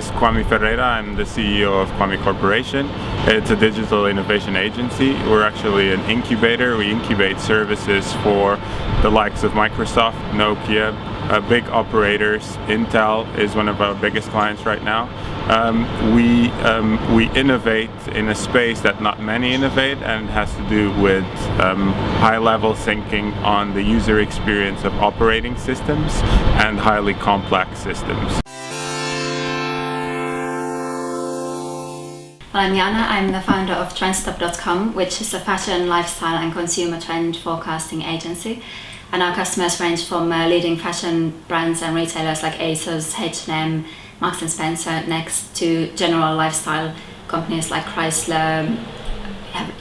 is Kwame Ferreira. I'm the CEO of Kwame Corporation. It's a digital innovation agency. We're actually an incubator. We incubate services for the likes of Microsoft, Nokia, big operators. Intel is one of our biggest clients right now. We innovate in a space that not many innovate, and it has to do with high-level thinking on the user experience of operating systems and highly complex systems. Well, I'm Jana. I'm the founder of TrendSafari.com, which is a fashion, lifestyle and consumer trend forecasting agency. And our customers range from leading fashion brands and retailers like ASOS, H&M, Marks & Spencer, Next, to general lifestyle companies like Chrysler,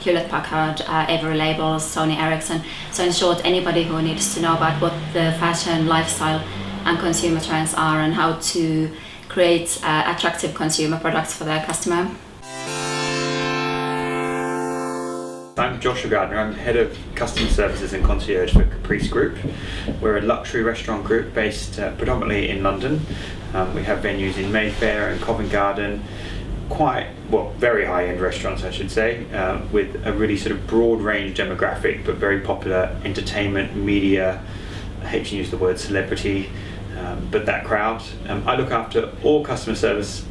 Hewlett-Packard, Avery Labels, Sony Ericsson. So in short, anybody who needs to know about what the fashion, lifestyle and consumer trends are and how to create attractive consumer products for their customer. I'm Joshua Gardner. I'm Head of Customer Services and Concierge for Caprice Group. We're a luxury restaurant group based predominantly in London. We have venues in Mayfair and Covent Garden, very high-end restaurants I should say, with a really sort of broad range demographic, but very popular entertainment, media, I hate to use the word celebrity, but that crowd. I look after all customer service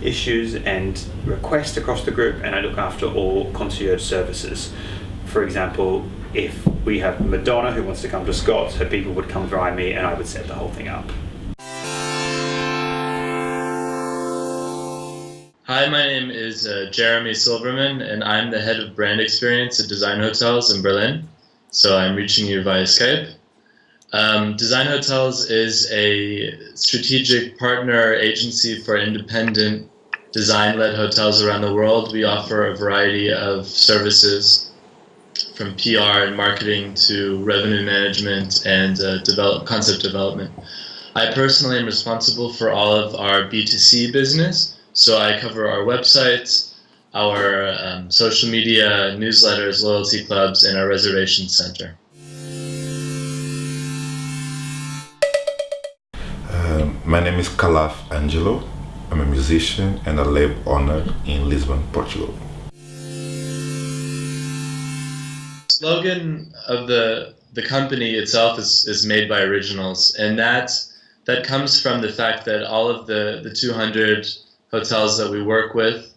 issues and requests across the group, and I look after all concierge services. For example, if we have Madonna who wants to come to Scott's, her people would come via me and I would set the whole thing up. Hi, my name is Jeremy Silverman, and I'm the head of brand experience at Design Hotels in Berlin. So I'm reaching you via Skype. Design Hotels is a strategic partner agency for independent design-led hotels around the world. We offer a variety of services from PR and marketing to revenue management and concept development. I personally am responsible for all of our B2C business, so I cover our website, our social media, newsletters, loyalty clubs, and our reservation center. My name is Calaf Angelo. I'm a musician and a lab owner in Lisbon, Portugal. The slogan of the company itself is made by originals, and that comes from the fact that all of the 200 hotels that we work with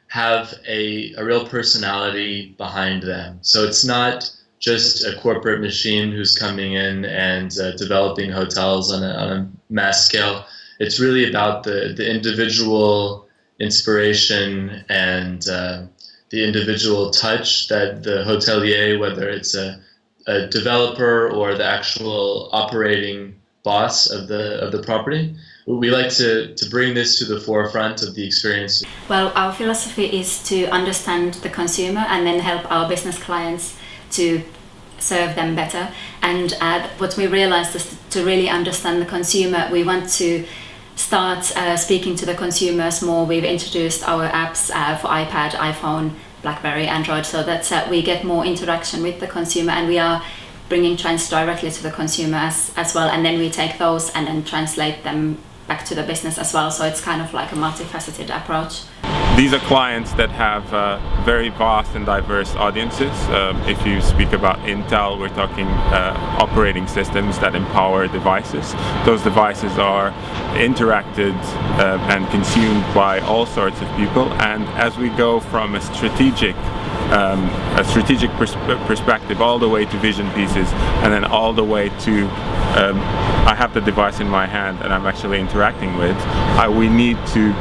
have a real personality behind them. So it's not just a corporate machine who's coming in and developing hotels on a mass scale. It's really about the individual inspiration and the individual touch that the hotelier, whether it's a developer or the actual operating boss of the property, we like to bring this to the forefront of the experience. Well, our philosophy is to understand the consumer and then help our business clients to serve them better. And what we realized is to really understand the consumer, we want to start speaking to the consumers more. We've introduced our apps for iPad, iPhone, BlackBerry, Android, so that we get more interaction with the consumer, and we are bringing trends directly to the consumer as well, and then we take those and then translate them back to the business as well. So it's kind of like a multifaceted approach. These are clients that have very vast and diverse audiences. If you speak about Intel, we're talking operating systems that empower devices. Those devices are interacted and consumed by all sorts of people, and as we go from a strategic perspective all the way to vision pieces, and then all the way to I have the device in my hand and I'm actually interacting with, we need to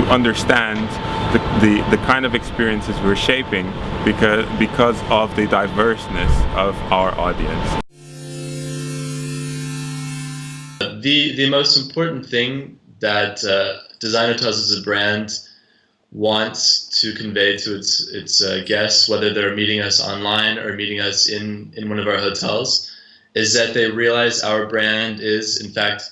understand the kind of experiences we're shaping because of the diverseness of our audience. The most important thing that Design Hotels as a brand wants to convey to its guests, whether they're meeting us online or meeting us in one of our hotels, is that they realize our brand is, in fact,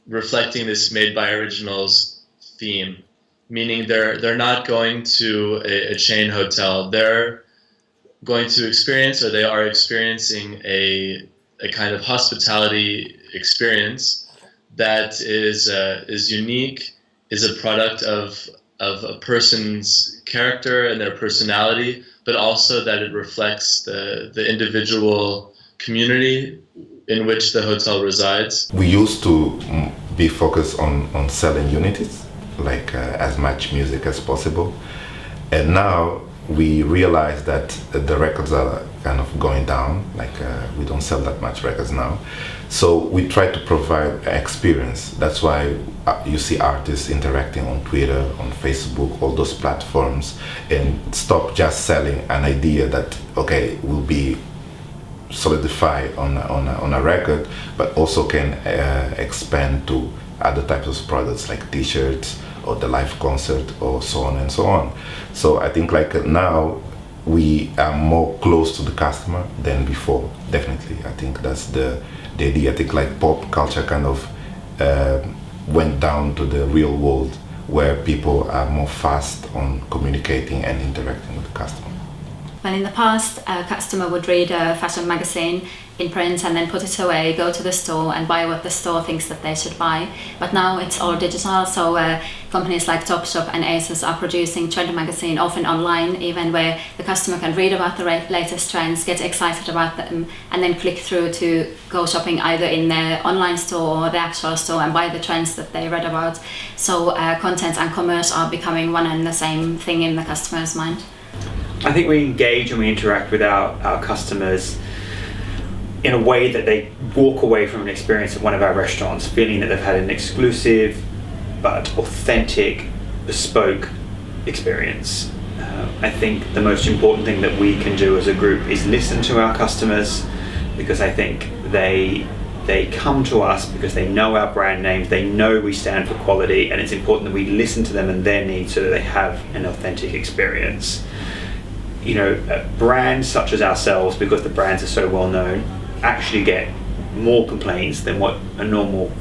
reflecting this made by originals theme. Meaning they're not going to a chain hotel. They're going to experience, or they are experiencing, a kind of hospitality experience that is unique is a product of a person's character and their personality, but also that it reflects the individual community in which the hotel resides. We used to be focused on selling unities, like as much music as possible. And now we realize that the records are kind of going down, like we don't sell that much records now. So we try to provide experience. That's why you see artists interacting on Twitter, on Facebook, all those platforms, and stop just selling an idea that, okay, will be solidified on a record, but also can expand to other types of products like t-shirts or the live concert or so on and so on. So I think like now we are more close to the customer than before. Definitely, I think that's the idea. I think like pop culture kind of went down to the real world where people are more fast on communicating and interacting with the customer. Well, in the past, a customer would read a fashion magazine in print and then put it away, go to the store and buy what the store thinks that they should buy. But now it's all digital, so companies like Topshop and ASOS are producing trend magazine, often online, even where the customer can read about the latest trends, get excited about them, and then click through to go shopping either in their online store or the actual store and buy the trends that they read about. So content and commerce are becoming one and the same thing in the customer's mind. I think we engage and we interact with our customers in a way that they walk away from an experience of one of our restaurants feeling that they've had an exclusive but authentic, bespoke experience. I think the most important thing that we can do as a group is listen to our customers, because I think they come to us because they know our brand names, they know we stand for quality, and it's important that we listen to them and their needs so that they have an authentic experience. You know, brands such as ourselves, because the brands are so well known, actually get more complaints than what a normal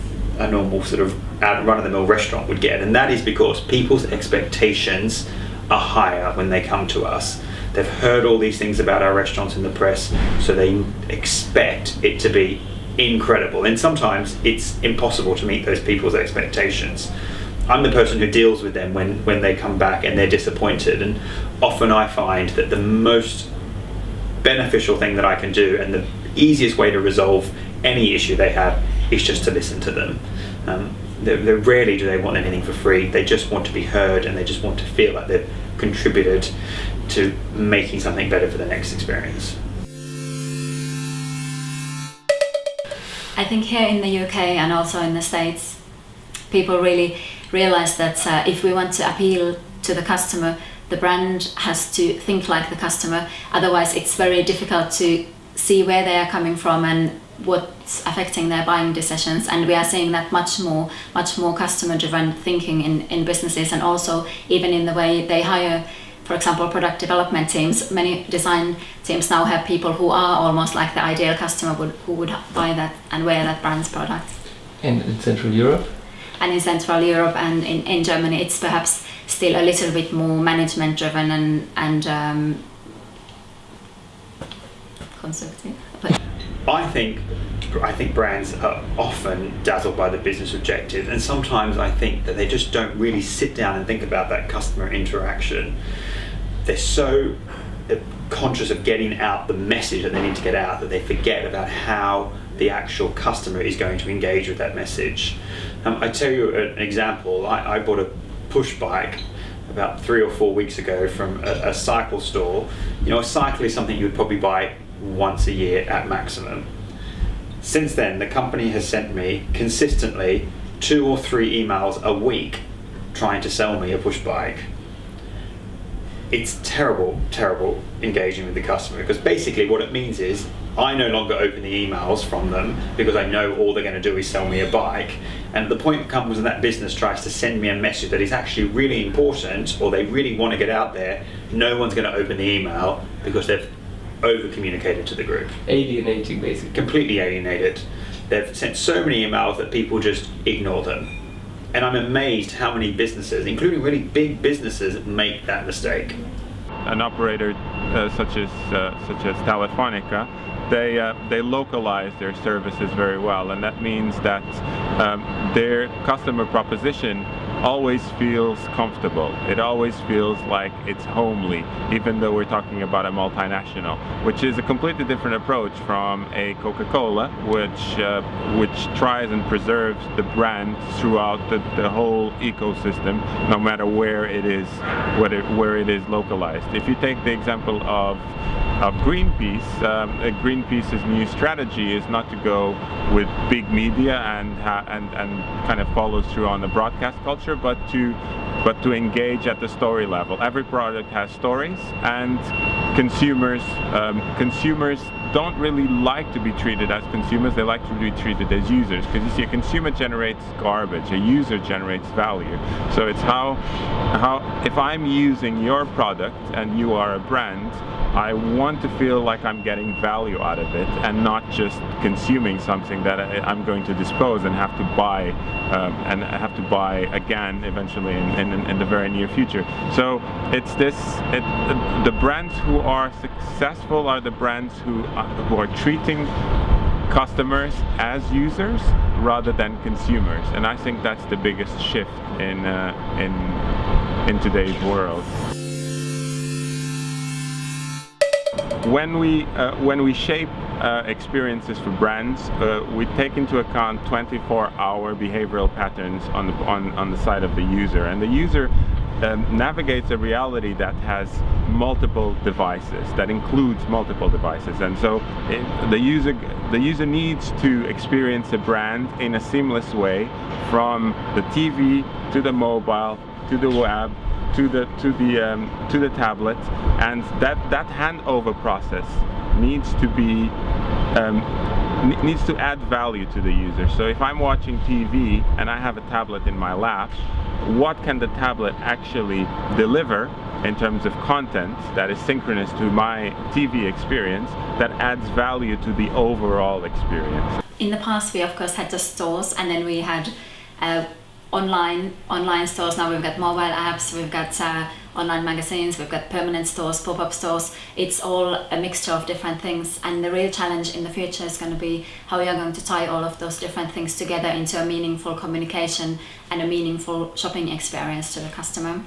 sort of run-of-the-mill restaurant would get, and that is because people's expectations are higher when they come to us. They've heard all these things about our restaurants in the press, so they expect it to be incredible, and sometimes it's impossible to meet those people's expectations. I'm the person who deals with them when they come back and they're disappointed, and often I find that the most beneficial thing that I can do and the easiest way to resolve any issue they have is just to listen to them. They rarely do they want anything for free. They just want to be heard, and they just want to feel like they've contributed to making something better for the next experience. I think here in the UK and also in the States, people really realize that if we want to appeal to the customer, the brand has to think like the customer. Otherwise, it's very difficult to see where they are coming from and what's affecting their buying decisions. And we are seeing that much more customer-driven thinking in businesses, and also even in the way they hire, for example, product development teams. Many design teams now have people who are almost like the ideal customer who would buy that and wear that brand's product. And in Central Europe? And in Central Europe and in Germany, it's perhaps still a little bit more management-driven and consulting. I think brands are often dazzled by the business objective, and sometimes I think that they just don't really sit down and think about that customer interaction. They're so conscious of getting out the message that they need to get out that they forget about how the actual customer is going to engage with that message. I tell you an example. I bought a push bike about 3 or 4 weeks ago from a cycle store. You know, a cycle is something you would probably buy once a year at maximum. Since then, the company has sent me consistently 2 or 3 emails a week trying to sell me a push bike. It's terrible engaging with the customer, because basically what it means is I no longer open the emails from them because I know all they're going to do is sell me a bike. And the point comes when that business tries to send me a message that is actually really important, or they really want to get out there, no one's going to open the email because they've over-communicated to the group. Alienating, basically. Completely alienated. They've sent so many emails that people just ignore them. And I'm amazed how many businesses, including really big businesses, make that mistake. An operator such as Telefonica, they localize their services very well, and that means that their customer proposition always feels comfortable. It always feels like it's homely, even though we're talking about a multinational, which is a completely different approach from a Coca-Cola, which tries and preserves the brand throughout the whole ecosystem, no matter where it is, where it is localized. If you take the example of Greenpeace, Greenpeace's new strategy is not to go with big media and kind of follow through on the broadcast culture, but to engage at the story level. Every product has stories, and consumers don't really like to be treated as consumers. They like to be treated as users, because you see, a consumer generates garbage, a user generates value. So it's how if I'm using your product and you are a brand, I want to feel like I'm getting value out of it, and not just consuming something that I'm going to dispose and have to buy, and I have to buy again eventually in the very near future. So it's the brands who are successful are the brands who are treating customers as users rather than consumers, and I think that's the biggest shift in today's world. When we shape experiences for brands, we take into account 24-hour behavioral patterns on the side of the user, and the user navigates a reality that has multiple devices, that includes multiple devices, and so the user needs to experience a brand in a seamless way, from the TV to the mobile to the web to the tablet, and that handover process needs to add value to the user. So if I'm watching TV and I have a tablet in my lap, what can the tablet actually deliver in terms of content that is synchronous to my TV experience, that adds value to the overall experience? In the past, we of course had the stores, and then we had online stores. Now we've got mobile apps, we've got online magazines, we've got permanent stores, pop-up stores. It's all a mixture of different things, and the real challenge in the future is going to be how we are going to tie all of those different things together into a meaningful communication and a meaningful shopping experience to the customer.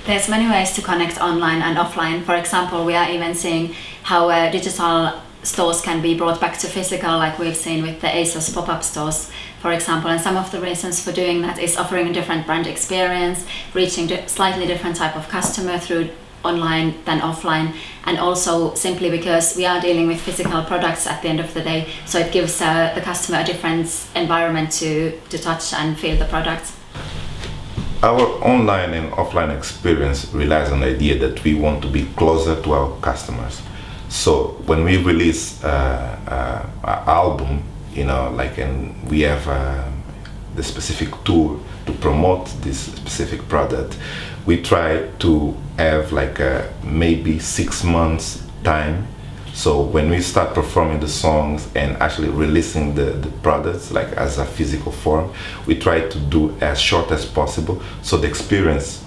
There's many ways to connect online and offline. For example, we are even seeing how digital stores can be brought back to physical, like we've seen with the ASOS pop-up stores, for example. And some of the reasons for doing that is offering a different brand experience, reaching slightly different type of customer through online than offline, and also simply because we are dealing with physical products at the end of the day, so it gives the customer a different environment to touch and feel the products. Our online and offline experience relies on the idea that we want to be closer to our customers. So when we release an album, and we have the specific tour to promote this specific product, we try to have maybe 6 months time. So when we start performing the songs and actually releasing the products as a physical form, we try to do as short as possible, so the experience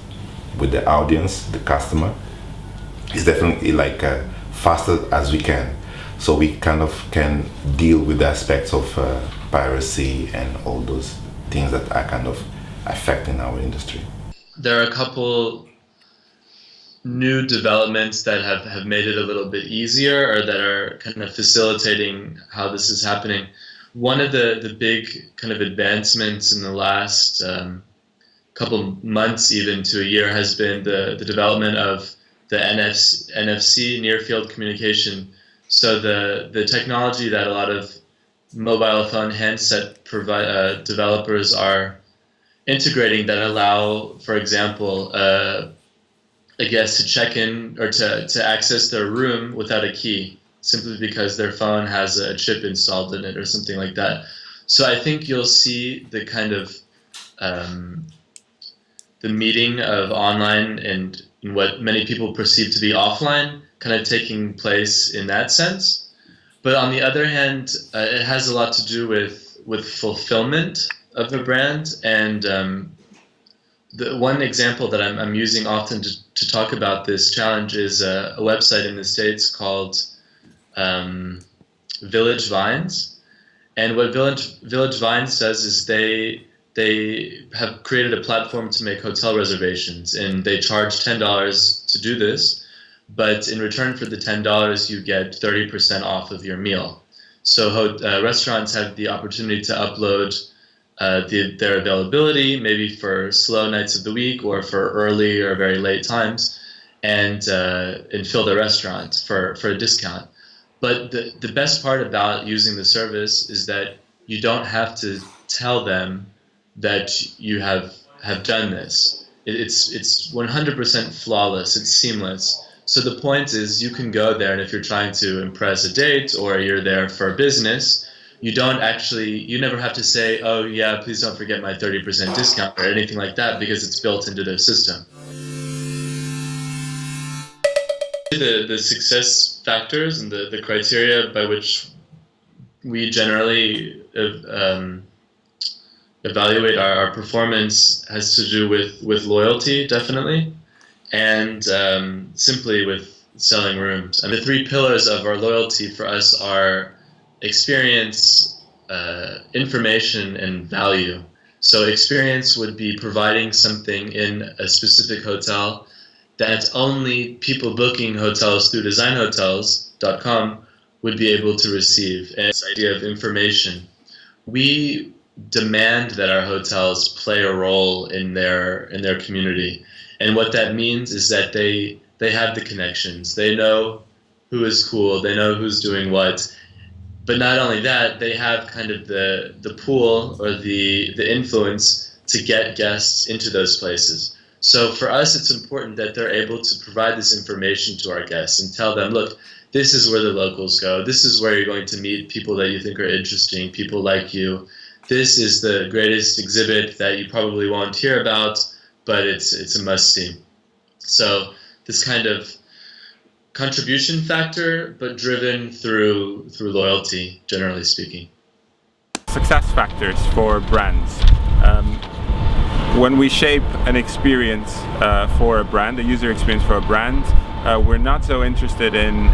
with the audience, the customer, is definitely faster as we can, so we kind of can deal with the aspects of piracy and all those things that are kind of affecting our industry. There are a couple new developments that have made it a little bit easier, or that are kind of facilitating how this is happening. One of the big kind of advancements in the last couple months, even to a year, has been the development of the NFC, near field communication. So the technology that a lot of mobile phone handset developers are integrating, that allow, for example, a guest to check in or to access their room without a key, simply because their phone has a chip installed in it or something like that. So I think you'll see the kind of the meeting of online and what many people perceive to be offline kind of taking place in that sense. But on the other hand, it has a lot to do with fulfillment of a brand. And the one example that I'm using often to talk about this challenge is a website in the States called Village Vines. And what Village Vines does is they have created a platform to make hotel reservations, and they charge $10 to do this, but in return for the $10 you get 30% off of your meal. So restaurants have the opportunity to upload their availability, maybe for slow nights of the week or for early or very late times, and fill the restaurant for a discount. But the best part about using the service is that you don't have to tell them that you have done this. It's 100% flawless. It's seamless. So the point is, you can go there, and if you're trying to impress a date or you're there for business, you never have to say, oh yeah, please don't forget my 30% discount or anything like that, because it's built into their system. The success factors and the criteria by which we generally evaluate our performance has to do with loyalty, definitely, and simply with selling rooms. And the three pillars of our loyalty for us are experience, information, and value. So experience would be providing something in a specific hotel that only people booking hotels through designhotels.com would be able to receive. And this idea of information. We demand that our hotels play a role in their community. And what that means is that they have the connections. They know who is cool, they know who's doing what. But not only that, they have kind of the pool or the influence to get guests into those places. So for us, it's important that they're able to provide this information to our guests and tell them, look, this is where the locals go. This is where you're going to meet people that you think are interesting, people like you. This is the greatest exhibit that you probably won't hear about, but it's a must-see. So this kind of contribution factor, but driven through loyalty, generally speaking. Success factors for brands. When we shape an experience for a brand, a user experience for a brand, we're not so interested in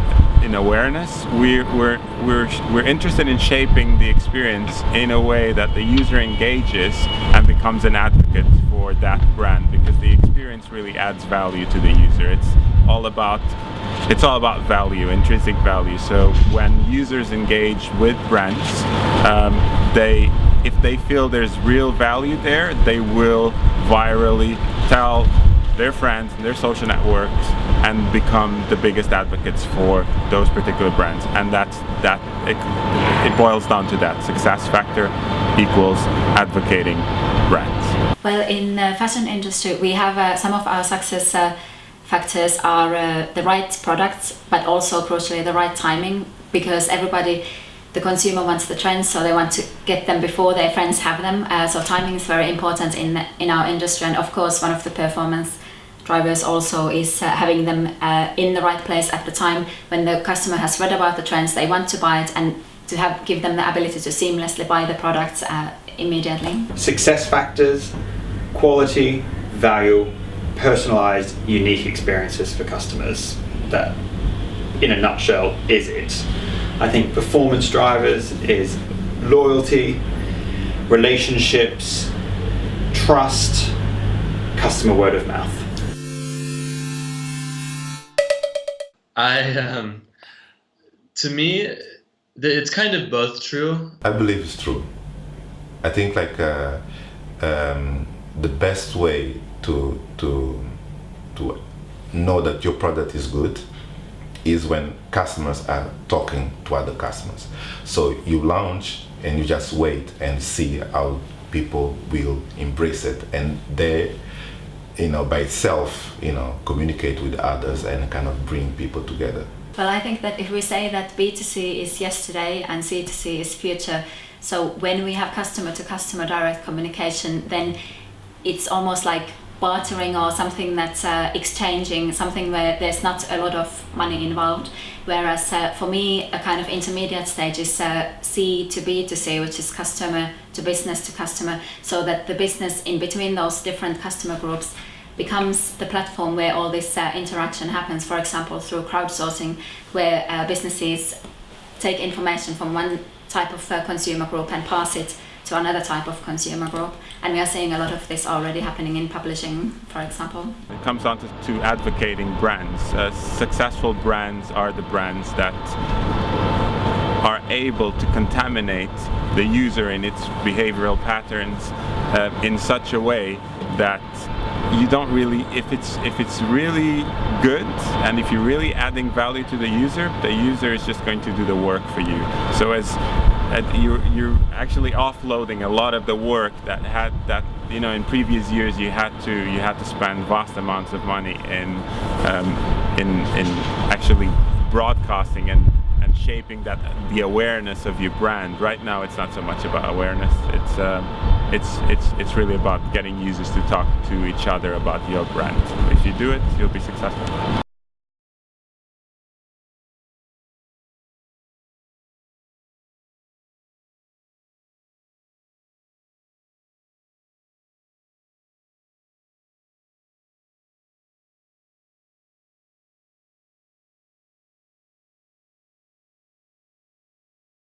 awareness. We're interested in shaping the experience in a way that the user engages and becomes an advocate for that brand, because the experience really adds value to the user. It's all about value, intrinsic value. So when users engage with brands, if they feel there's real value there, they will virally tell their friends and their social networks and become the biggest advocates for those particular brands. And it boils down to that. Success factor equals advocating brands. Well, in the fashion industry, we have some of our success factors are the right products, but also crucially the right timing, because the consumer wants the trends, so they want to get them before their friends have them. So timing is very important in our industry, and of course one of the performance drivers also is having them in the right place at the time when the customer has read about the trends, they want to buy it, and to give them the ability to seamlessly buy the products immediately. Success factors: quality, value, personalized, unique experiences for customers. That, in a nutshell, is it. I think performance drivers is loyalty, relationships, trust, customer word of mouth. To me, it's kind of both true. I believe it's true. I think the best way to know that your product is good is when customers are talking to other customers. So you launch and you just wait and see how people will embrace it, and they, by itself, communicate with others and kind of bring people together. Well, I think that if we say that B2C is yesterday and C2C is future, so when we have customer-to-customer direct communication, then it's almost like bartering or something that's exchanging, something where there's not a lot of money involved. Whereas for me, a kind of intermediate stage is C to B to C, which is customer to customer, so that the business in between those different customer groups becomes the platform where all this interaction happens. For example, through crowdsourcing, where businesses take information from one type of consumer group and pass it to another type of consumer group. And we are seeing a lot of this already happening in publishing, for example. It comes down to advocating brands. Successful brands are the brands that are able to contaminate the user in its behavioral patterns in such a way that you don't really, if it's really good and if you're really adding value to the user is just going to do the work for you. So as you're actually offloading a lot of the work that in previous years you had to spend vast amounts of money in actually broadcasting and shaping the awareness of your brand. Right now it's not so much about awareness, it's really about getting users to talk to each other about your brand. If you do it, you'll be successful.